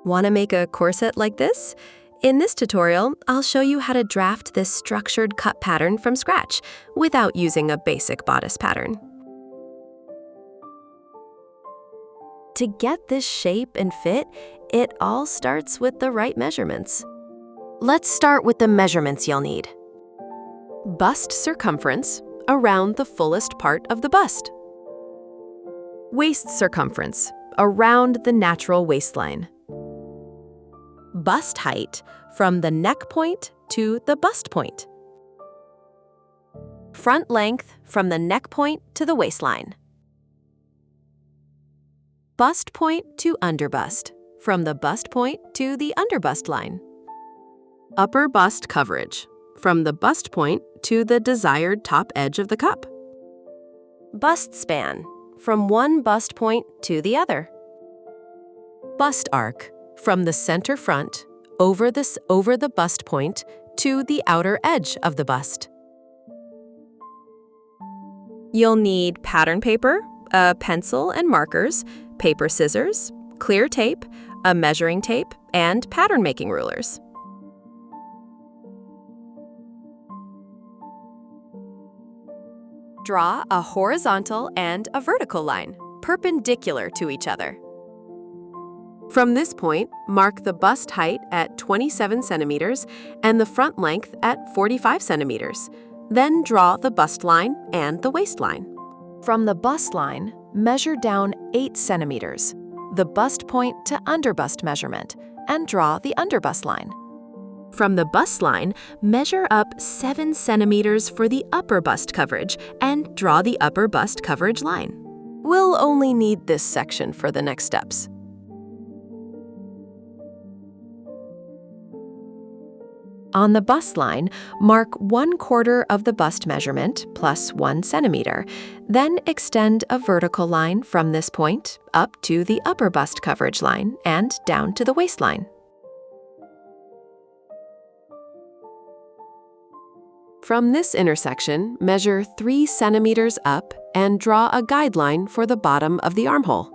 Want to make a corset like this? In this tutorial, I'll show you how to draft this structured cut pattern from scratch without using a basic bodice pattern. To get this shape and fit, it all starts with the right measurements. Let's start with the measurements you'll need. Bust circumference, around the fullest part of the bust. Waist circumference, around the natural waistline. Bust height, from the neck point to the bust point. Front length, from the neck point to the waistline. Bust point to underbust, from the bust point to the underbust line. Upper bust coverage, from the bust point to the desired top edge of the cup. Bust span, from one bust point to the other. Bust arc, from the center front, over the bust point to the outer edge of the bust. You'll need pattern paper, a pencil and markers, paper scissors, clear tape, a measuring tape, and pattern making rulers. Draw a horizontal and a vertical line, perpendicular to each other. From this point, mark the bust height at 27 centimeters and the front length at 45 centimeters. Then draw the bust line and the waistline. From the bust line, measure down 8 centimeters, the bust point to underbust measurement, and draw the underbust line. From the bust line, measure up 7 centimeters for the upper bust coverage and draw the upper bust coverage line. We'll only need this section for the next steps. On the bust line, mark 1/4 of the bust measurement plus 1 centimeter. Then extend a vertical line from this point up to the upper bust coverage line and down to the waistline. From this intersection, measure 3 centimeters up and draw a guideline for the bottom of the armhole.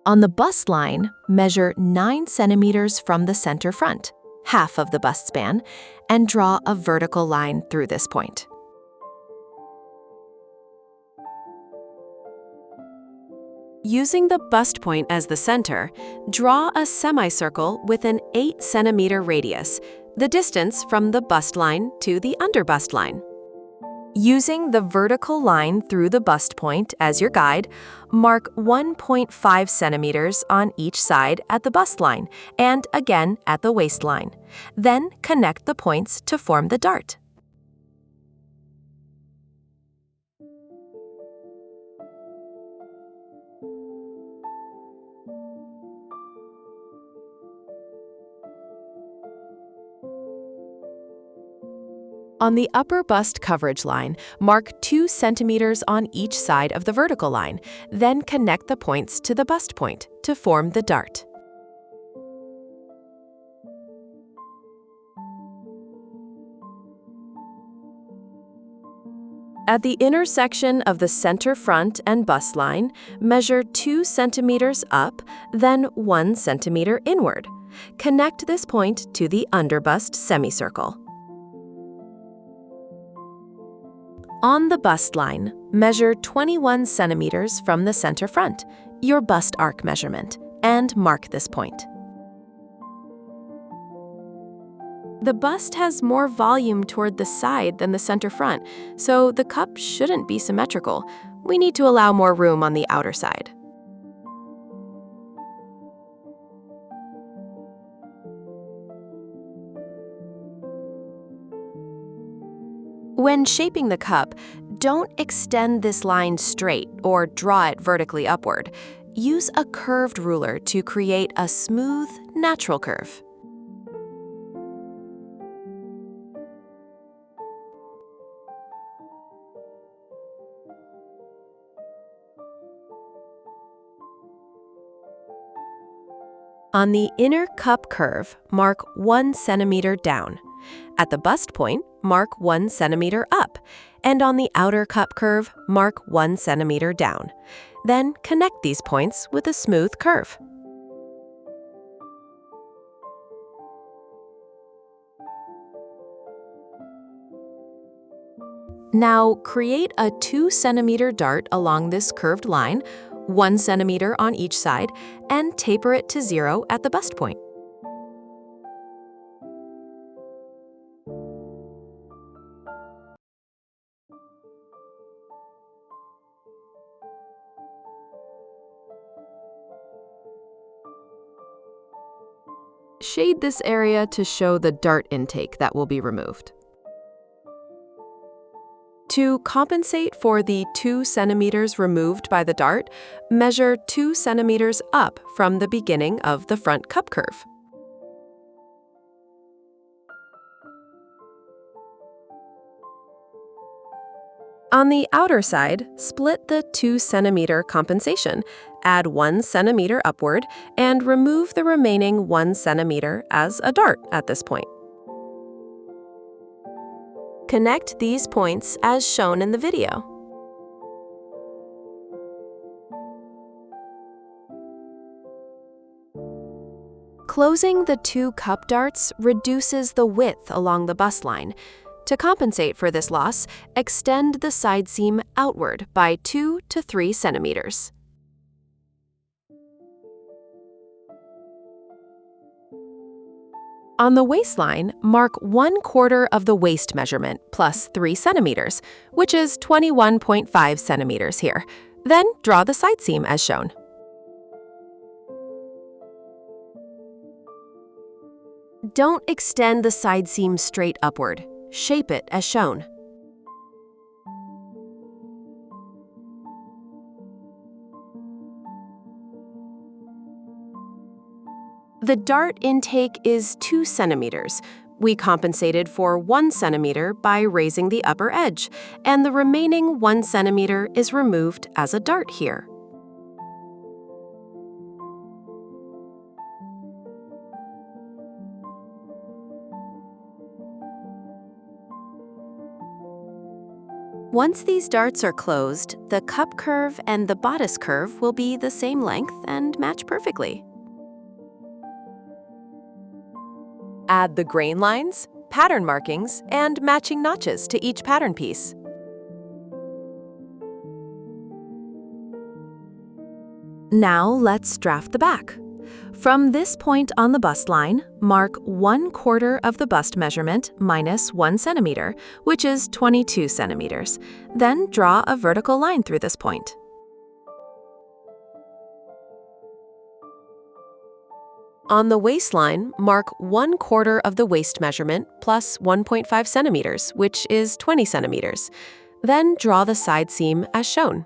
On the bust line, measure 9 centimeters from the center front, half of the bust span, and draw a vertical line through this point. Using the bust point as the center, draw a semicircle with an 8 centimeter radius, the distance from the bust line to the underbust line. Using the vertical line through the bust point as your guide, mark 1.5 centimeters on each side at the bust line and again at the waistline. Then connect the points to form the dart. On the upper bust coverage line, mark 2 centimeters on each side of the vertical line, then connect the points to the bust point to form the dart. At the intersection of the center front and bust line, measure 2 centimeters up, then 1 centimeter inward. Connect this point to the underbust semicircle. On the bust line, measure 21 centimeters from the center front, your bust arc measurement, and mark this point. The bust has more volume toward the side than the center front, so the cup shouldn't be symmetrical. We need to allow more room on the outer side. When shaping the cup, don't extend this line straight or draw it vertically upward. Use a curved ruler to create a smooth, natural curve. On the inner cup curve, mark 1 centimeter down. At the bust point, mark 1 centimeter up And on the outer cup curve, mark 1 centimeter down. Then connect these points with a smooth curve. Now create a 2 centimeter dart along this curved line, 1 centimeter on each side, and taper it to 0 at the bust point. Shade this area to show the dart intake that will be removed. To compensate for the 2 centimeters removed by the dart, measure 2 centimeters up from the beginning of the front cup curve. On the outer side, split the 2 centimeter compensation, add 1 centimeter upward, and remove the remaining 1 centimeter as a dart at this point. Connect these points as shown in the video. Closing the 2 cup darts reduces the width along the bust line. To compensate for this loss, extend the side seam outward by 2 to 3 centimeters. On the waistline, mark 1/4 of the waist measurement plus 3 centimeters, which is 21.5 centimeters here. Then draw the side seam as shown. Don't extend the side seam straight upward. Shape it as shown. The dart intake is 2 centimeters. We compensated for 1 centimeter by raising the upper edge, and the remaining 1 centimeter is removed as a dart here. Once these darts are closed, the cup curve and the bodice curve will be the same length and match perfectly. Add the grain lines, pattern markings, and matching notches to each pattern piece. Now let's draft the back. From this point on the bust line, mark 1/4 of the bust measurement minus 1 centimeter, which is 22 centimeters. Then draw a vertical line through this point. On the waistline, mark 1/4 of the waist measurement plus 1.5 centimeters, which is 20 centimeters. Then draw the side seam as shown.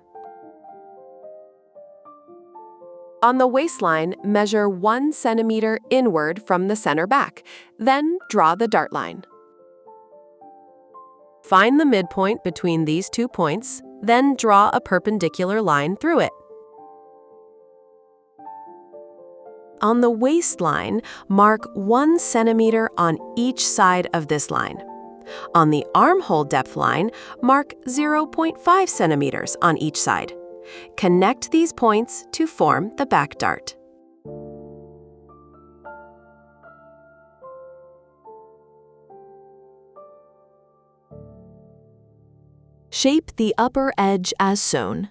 On the waistline, measure 1 centimeter inward from the center back, then draw the dart line. Find the midpoint between these 2 points, then draw a perpendicular line through it. On the waistline, mark 1 centimeter on each side of this line. On the armhole depth line, mark 0.5 centimeters on each side. Connect these points to form the back dart. Shape the upper edge as shown.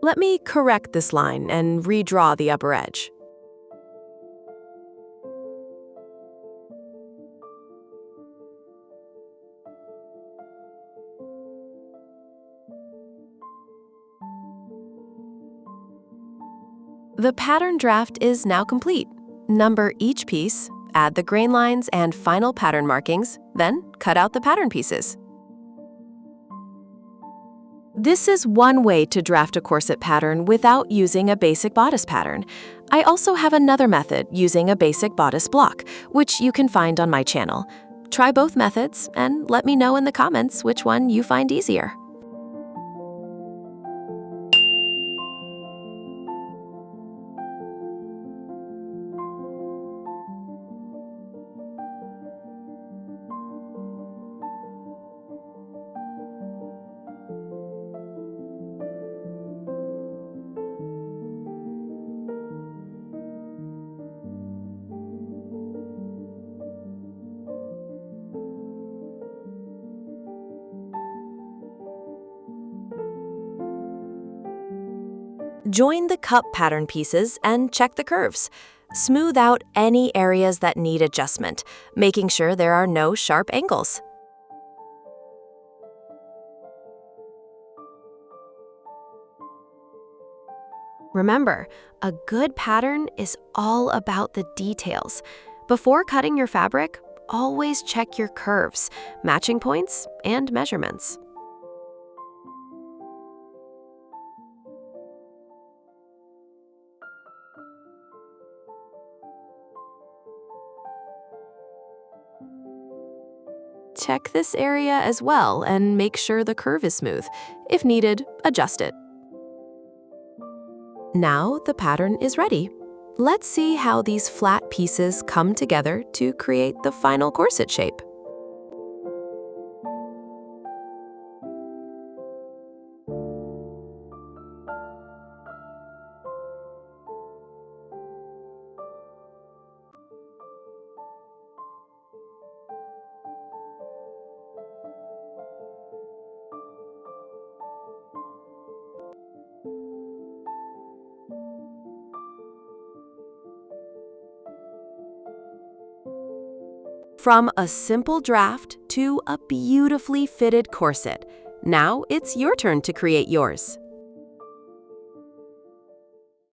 Let me correct this line and redraw the upper edge. The pattern draft is now complete. Number each piece, add the grain lines and final pattern markings, then cut out the pattern pieces. This is one way to draft a corset pattern without using a basic bodice pattern. I also have another method using a basic bodice block, which you can find on my channel. Try both methods and let me know in the comments which one you find easier. Join the cup pattern pieces and check the curves. Smooth out any areas that need adjustment, making sure there are no sharp angles. Remember, a good pattern is all about the details. Before cutting your fabric, always check your curves, matching points, and measurements. Check this area as well and make sure the curve is smooth. If needed, adjust it. Now the pattern is ready. Let's see how these flat pieces come together to create the final corset shape. From a simple draft to a beautifully fitted corset, now it's your turn to create yours.